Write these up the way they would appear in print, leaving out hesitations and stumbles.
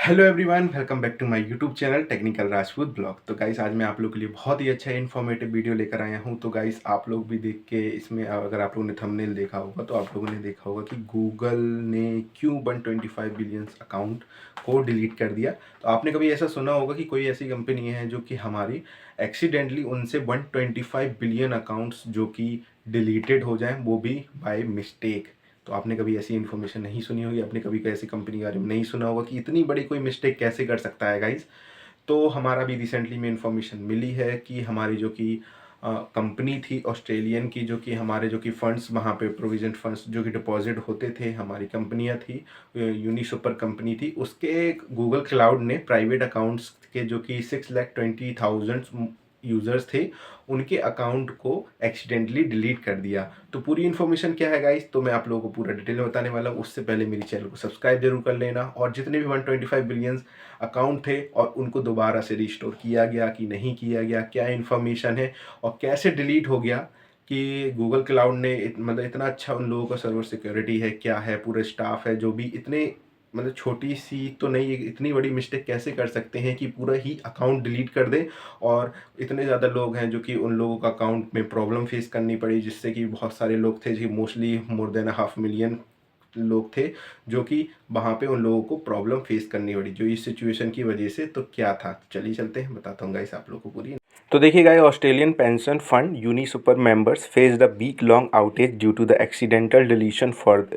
Hello everyone, welcome back to my YouTube channel technical Rajput blog. तो guys आज मैं आप लोगों के लिए बहुत ही अच्छा इन्फॉर्मेटिव वीडियो लेकर आया हूं। तो गाइस आप लोग भी देख के इसमें अगर आप लोगों ने थंबनेल देखा होगा तो आप लोगों ने देखा होगा कि गूगल ने क्यों 125 बिलियंस अकाउंट को डिलीट कर दिया। तो आपने कभी ऐसा सुना होगा कि कोई ऐसी कंपनी है जो कि हमारी एक्सीडेंटली उनसे 125 बिलियन अकाउंट्स जो कि डिलीटेड हो जाएं, वो भी बाय मिस्टेक। तो आपने कभी ऐसी इन्फॉर्मेशन नहीं सुनी होगी, आपने कभी ऐसी कंपनी के बारे में नहीं सुना होगा कि इतनी बड़ी कोई मिस्टेक कैसे कर सकता है गाइस। तो हमारा भी रिसेंटली में इन्फॉर्मेशन मिली है कि हमारी जो कि कंपनी थी ऑस्ट्रेलियन की, जो कि हमारे जो कि फंड्स वहाँ पे प्रोविजन फंड्स जो कि डिपॉजिट होते थे, हमारी कंपनियाँ थी, यूनिसुपर कंपनी थी, उसके गूगल क्लाउड ने प्राइवेट अकाउंट्स के जो कि 6,20,000 यूज़र्स थे, उनके अकाउंट को एक्सीडेंटली डिलीट कर दिया। तो पूरी इन्फॉर्मेशन क्या है गाइस, तो मैं आप लोगों को पूरा डिटेल में बताने वाला हूँ। उससे पहले मेरी चैनल को सब्सक्राइब जरूर कर लेना, और जितने भी 125 बिलियंस अकाउंट थे और उनको दोबारा से रिस्टोर किया गया कि नहीं किया गया, क्या इन्फॉर्मेशन है और कैसे डिलीट हो गया, कि गूगल क्लाउड ने मतलब इतना अच्छा उन लोगों का सर्वर सिक्योरिटी है, क्या है, पूरे स्टाफ है जो भी इतने मतलब छोटी सी तो नहीं, इतनी बड़ी मिस्टेक कैसे कर सकते हैं कि पूरा ही अकाउंट डिलीट कर दें। और इतने ज़्यादा लोग हैं जो कि उन लोगों का अकाउंट में प्रॉब्लम फेस करनी पड़ी, जिससे कि बहुत सारे लोग थे, जो मोस्टली मोर देन 500,000 लोग थे, जो कि वहाँ पे उन लोगों को प्रॉब्लम फेस करनी पड़ी जो इस सिचुएशन की वजह से। तो क्या था, चलिए चलते हैं, बताता हूँ गाइस आप लोगों को पूरी। तो देखिए guys, Australian pension fund UniSuper members face the week long outage due to the accidental deletion for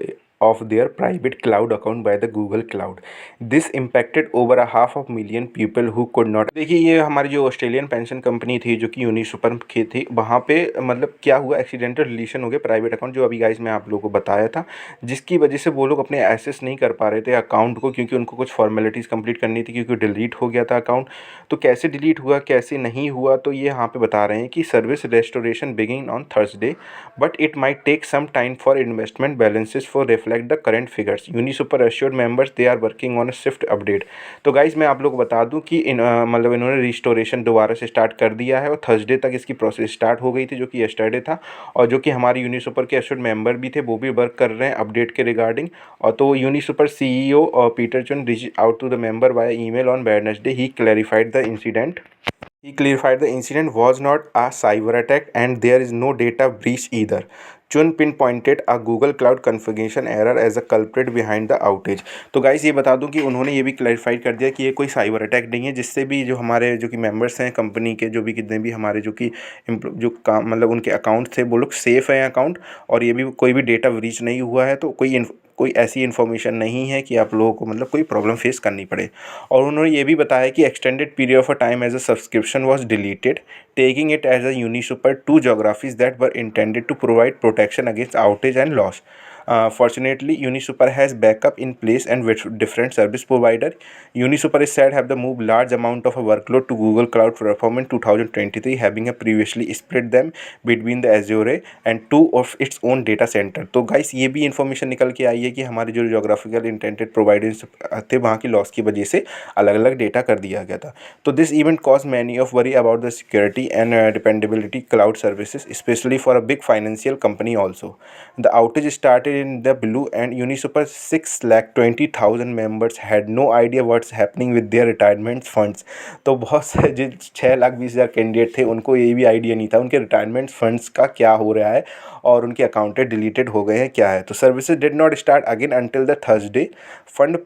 of their private cloud account by the Google Cloud. This impacted over a 500,000 people who could not। देखिए ये हमारी जो Australian pension company थी जो कि यूनिसुपर की थी, वहाँ पे मतलब क्या हुआ, एक्सीडेंटल डिलीशन हो गया प्राइवेट अकाउंट, जो अभी गाइस मैं आप लोगों को बताया था, जिसकी वजह से वो लोग अपने एक्सेस नहीं कर पा रहे थे अकाउंट को, क्योंकि उनको कुछ फॉर्मेलिटीज़ कंप्लीट करनी थी, क्योंकि डिलीट हो गया था अकाउंट। तो कैसे डिलीट हुआ, कैसे नहीं हुआ, तो ये यहाँ पे बता रहे हैं कि service restoration begin on Thursday, but it might take some time for investment balances for reflect the current figures. Unisuper assured members they are working on a swift update. तो गाइज मैं आप लोग को बता दूं कि मतलब इन्होंने रिस्टोरेशन दोबारा से स्टार्ट कर दिया है, और थर्सडे तक इसकी प्रोसेस स्टार्ट हो गई थी, जो कि यस्टरडे था। और जो कि हमारे यूनिसुपर के एश्योर्ड मेंबर भी थे, वो भी वर्क कर रहे हैं अपडेट के रिगार्डिंग। और तो UniSuper CEO Peter Chun reach out to the member via email on Wednesday. He clarified the incident. He clarified the incident was not a cyber attack and there is no data breach either. Chun pinpointed a Google Cloud configuration error as a culprit behind the outage. तो guys ये बता दूं कि उन्होंने ये भी clarify कर दिया कि ये कोई साइबर अटैक नहीं है, जिससे भी जो हमारे जो कि मेंबर्स हैं कंपनी के, जो भी कितने भी हमारे जो कि जो काम मतलब उनके अकाउंट थे, वो लोग सेफ़ हैं अकाउंट, और ये भी कोई भी डेटा ब्रीच नहीं हुआ है। तो कोई ऐसी इन्फॉर्मेशन नहीं है कि आप लोगों को मतलब कोई प्रॉब्लम फेस करनी पड़े। और उन्होंने ये भी बताया कि extended period of a time as a subscription was deleted, taking it as a UniSuper to geographies that were intended to provide protection against outage and loss. Fortunately, Unisuper has backup in place and with different service provider. Unisuper is said have the move large amount of a workload to Google Cloud Platform in 2023, having a previously split them between the Azure and two of its own data center. तो guys ये भी information निकल के आई है कि हमारे जो geographical intended providers थे, वहाँ की लॉस की वजह से अलग अलग डेटा कर दिया गया था। तो this event cause many of worry about the security and dependability cloud services, specially for a big financial company also. The outage started in the blue and Unisuper 6,20,000 members had no idea what's happening with their retirement funds. तो बहुत से जो 6,20,000 candidate थे, उनको ये भी idea नहीं था उनके रिटायरमेंट फंड्स का क्या हो रहा है और उनके अकाउंट डिलीटेड हो गए हैं क्या है। तो services did not start again until the Thursday. Fund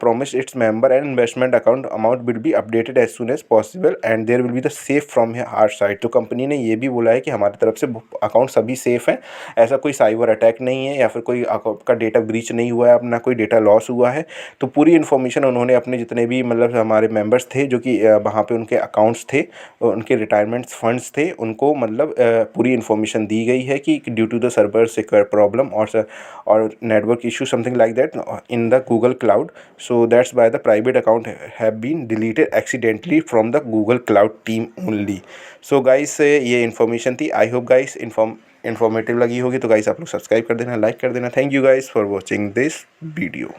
promised its member and investment account amount will be updated as soon as possible and there will be the safe from our side। तो company ने ये भी बोला है कि हमारी तरफ से अकाउंट सभी सेफ़ हैं, ऐसा कोई साइबर अटैक नहीं है या फिर कोई आपका डेटा ब्रीच नहीं हुआ है, अपना कोई डेटा लॉस हुआ है। तो पूरी इन्फॉर्मेशन उन्होंने अपने जितने भी मतलब हमारे मेंबर्स थे जो कि वहाँ पे उनके अकाउंट्स थे, उनके रिटायरमेंट फंड्स थे, उनको मतलब पूरी इन्फॉर्मेशन दी गई है कि due to the server secure problem और network issue something like that in the Google cloud, so that's by the private account have been deleted accidentally from the Google cloud team only. So guys ये information थी। I hope guys informative लगी होगी। तो guys आप लोग subscribe कर देना, like कर देना। Thank you guys for watching this video.